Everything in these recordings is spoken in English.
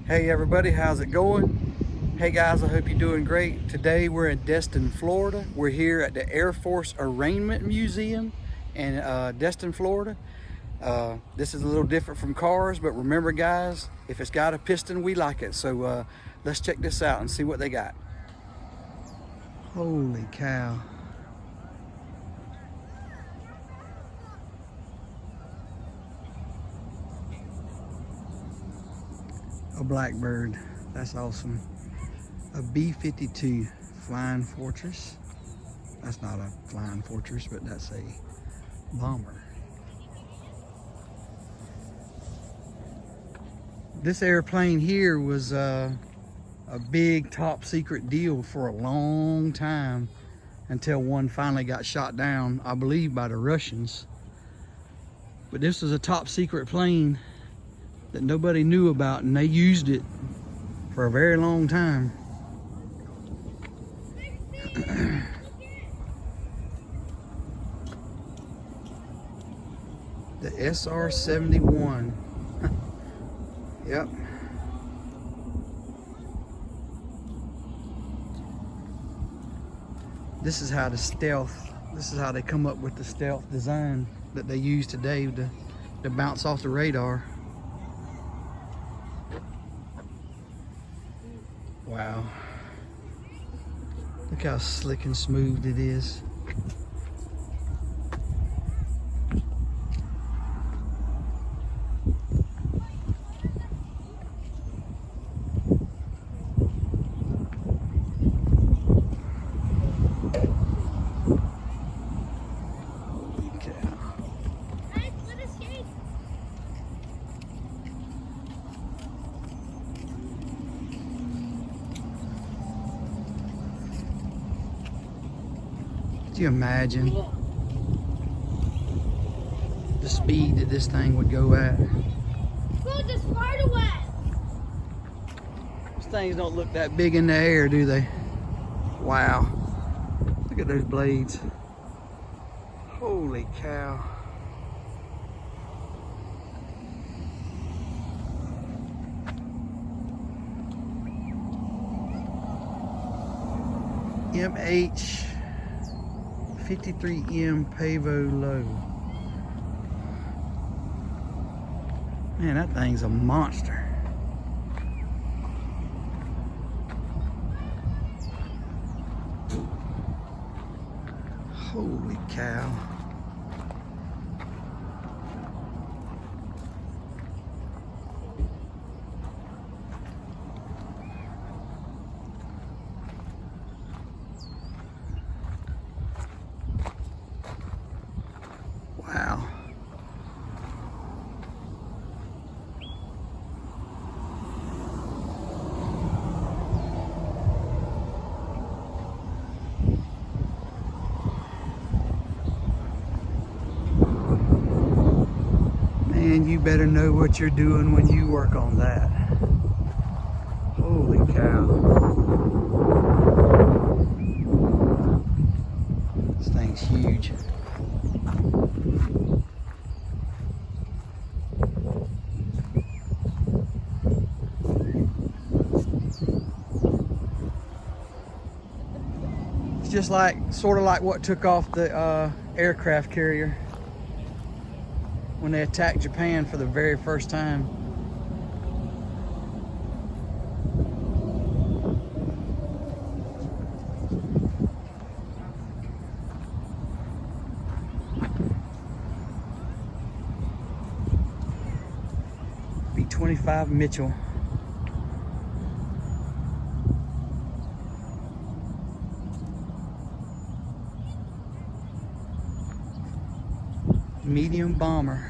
Hey everybody, how's it going? Hey guys, I hope you're doing great. Today we're in Destin, Florida. We're here at the Air Force Armament Museum in Destin, Florida. This is a little different from cars, but remember guys, if it's got a piston, we like it. So let's check this out and see what they got. Holy cow. A Blackbird, that's awesome. A B-52 Flying Fortress. That's not a Flying Fortress, but that's a bomber. This airplane here was a big top secret deal for a long time until one finally got shot down, I believe by the Russians. But this was a top secret plane that nobody knew about, and they used it for a very long time. The SR-71. Yep. This is how they come up with the stealth design that they use today to bounce off the radar. Wow. Look how slick and smooth it is. Could you imagine the speed that this thing would go at? Go the spider web. These things don't look that big in the air, do they? Wow. Look at those blades. Holy cow. MH 53M Pavo Low. Man, that thing's a monster. Holy cow. Wow. Man, you better know what you're doing when you work on that. Holy cow. This thing's huge. Just like, sort of like what took off the aircraft carrier when they attacked Japan for the very first time. B-25 Mitchell. Medium bomber.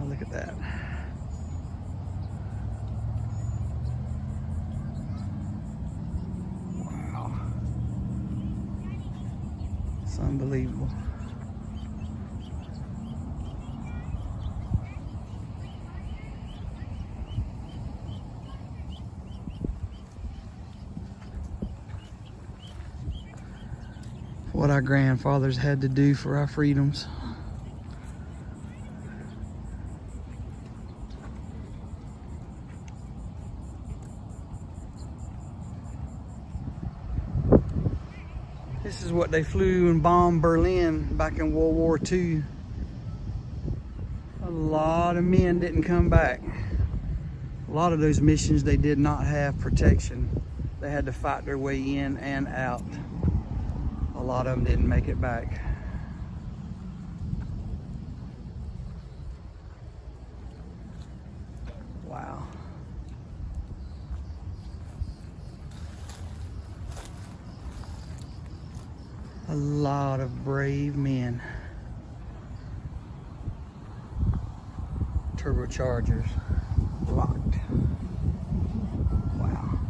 Oh, look at that. Wow. It's unbelievable. What our grandfathers had to do for our freedoms. This is what they flew and bombed Berlin back in World War II. A lot of men didn't come back. A lot of those missions, they did not have protection. They had to fight their way in and out. A lot of them didn't make it back. Wow. A lot of brave men. Turbochargers locked. Wow.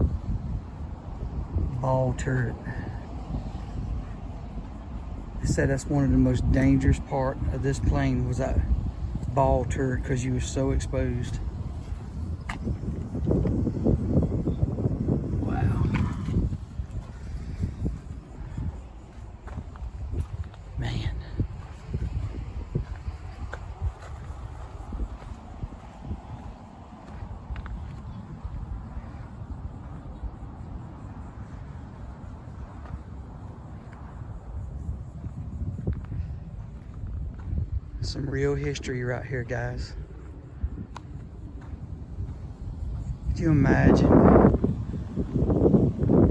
Ball turret. They said that's one of the most dangerous part of this plane was that ball turret because you were so exposed. Wow. Man. Some real history right here, guys. Could you imagine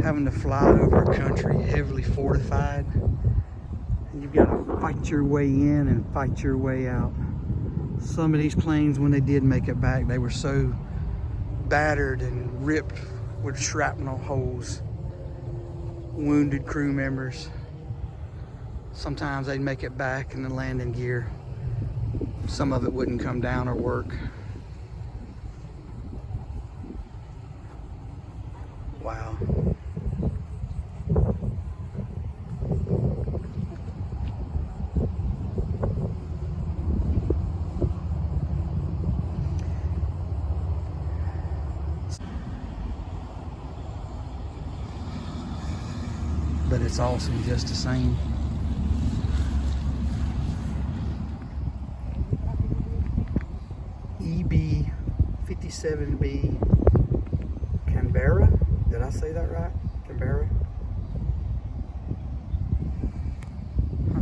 having to fly over a country heavily fortified? And you've got to fight your way in and fight your way out. Some of these planes, when they did make it back, they were so battered and ripped with shrapnel holes. Wounded crew members. Sometimes they'd make it back in the landing gear. Some of it wouldn't come down or work. Wow. But it's awesome just the same. EB-57B Canberra. Did I say that right? Canberra? Huh.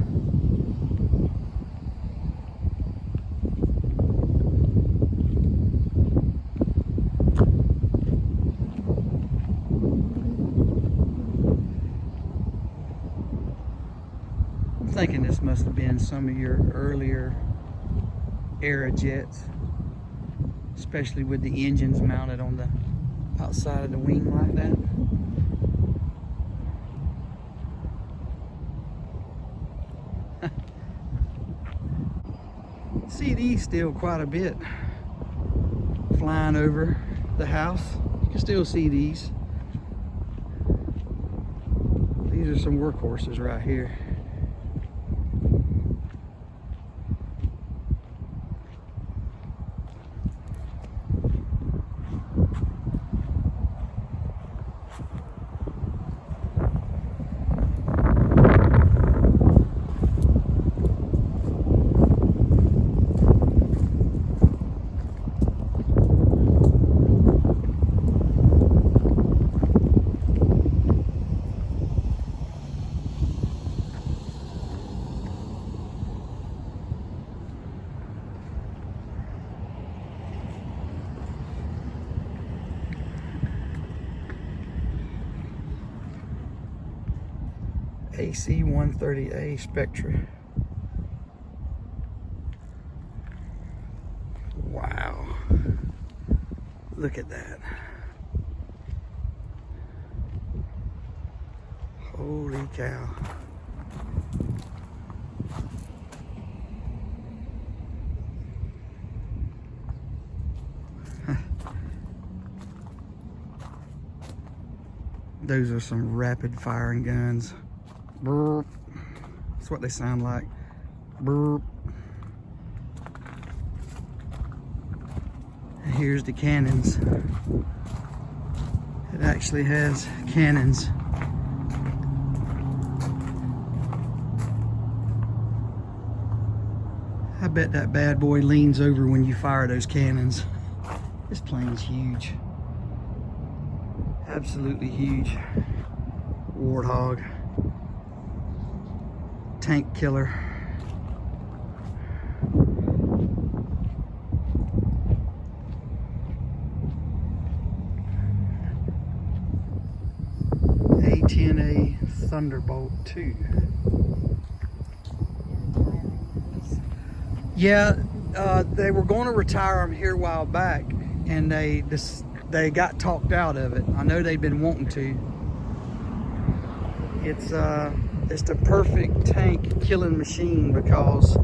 I'm thinking this must have been some of your earlier era jets, especially with the engines mounted on the outside of the wing like that. See these still quite a bit flying over the house. You can still see these. These are some workhorses right here. AC-130A Spectra. Wow. Look at that. Holy cow. Those are some rapid firing guns. Burp. That's what they sound like. Burp. And here's the cannons. It actually has cannons. I bet that bad boy leans over when you fire those cannons. This plane's huge. Absolutely huge. Warthog. tank killer. A-10A Thunderbolt 2. Yeah, they were going to retire them here a while back, and they got talked out of it. I know they've been wanting to. It's the perfect tank killing machine because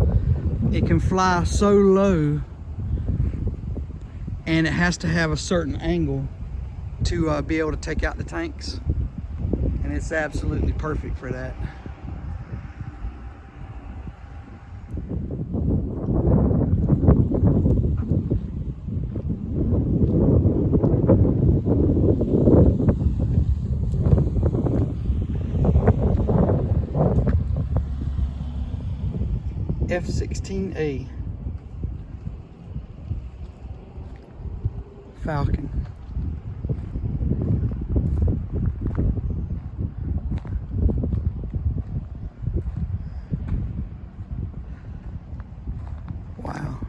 it can fly so low, and it has to have a certain angle to be able to take out the tanks, and it's absolutely perfect for that. F-16A Falcon. Wow.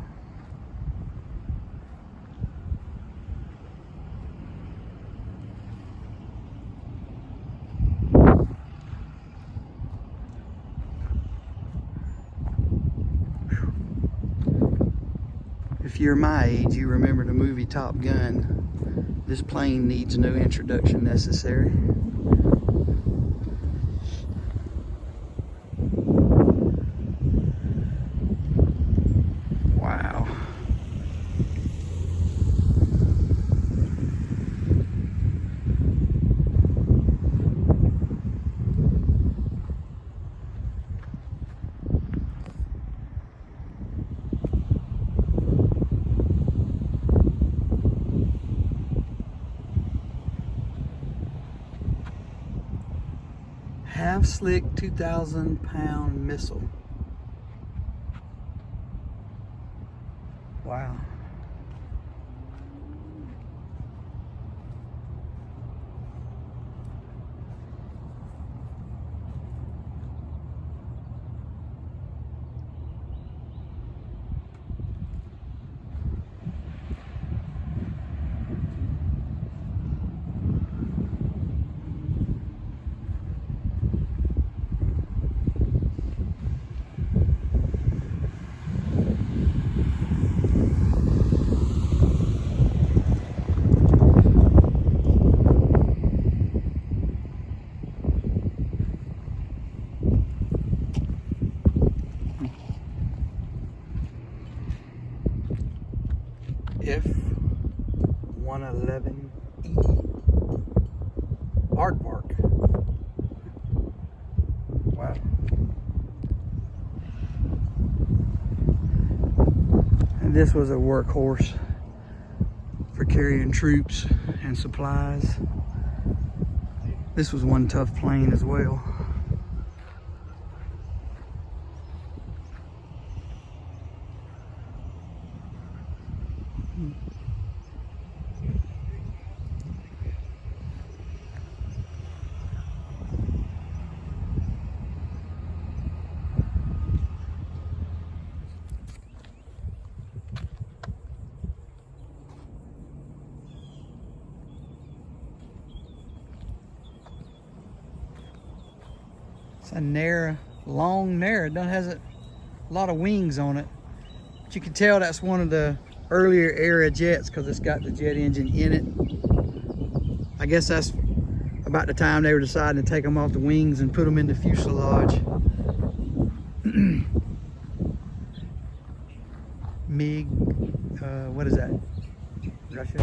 If you're my age, you remember the movie Top Gun. This plane needs no introduction necessary. Wow. Half-slick 2,000-pound missile. Wow. F-111E Aardvark. Wow. And this was a workhorse for carrying troops and supplies. This was one tough plane as well. It's a narrow, long narrow. It has a lot of wings on it. But you can tell that's one of the earlier era jets because it's got the jet engine in it. I guess that's about the time they were deciding to take them off the wings and put them in the fuselage. MiG, what is that? Russia?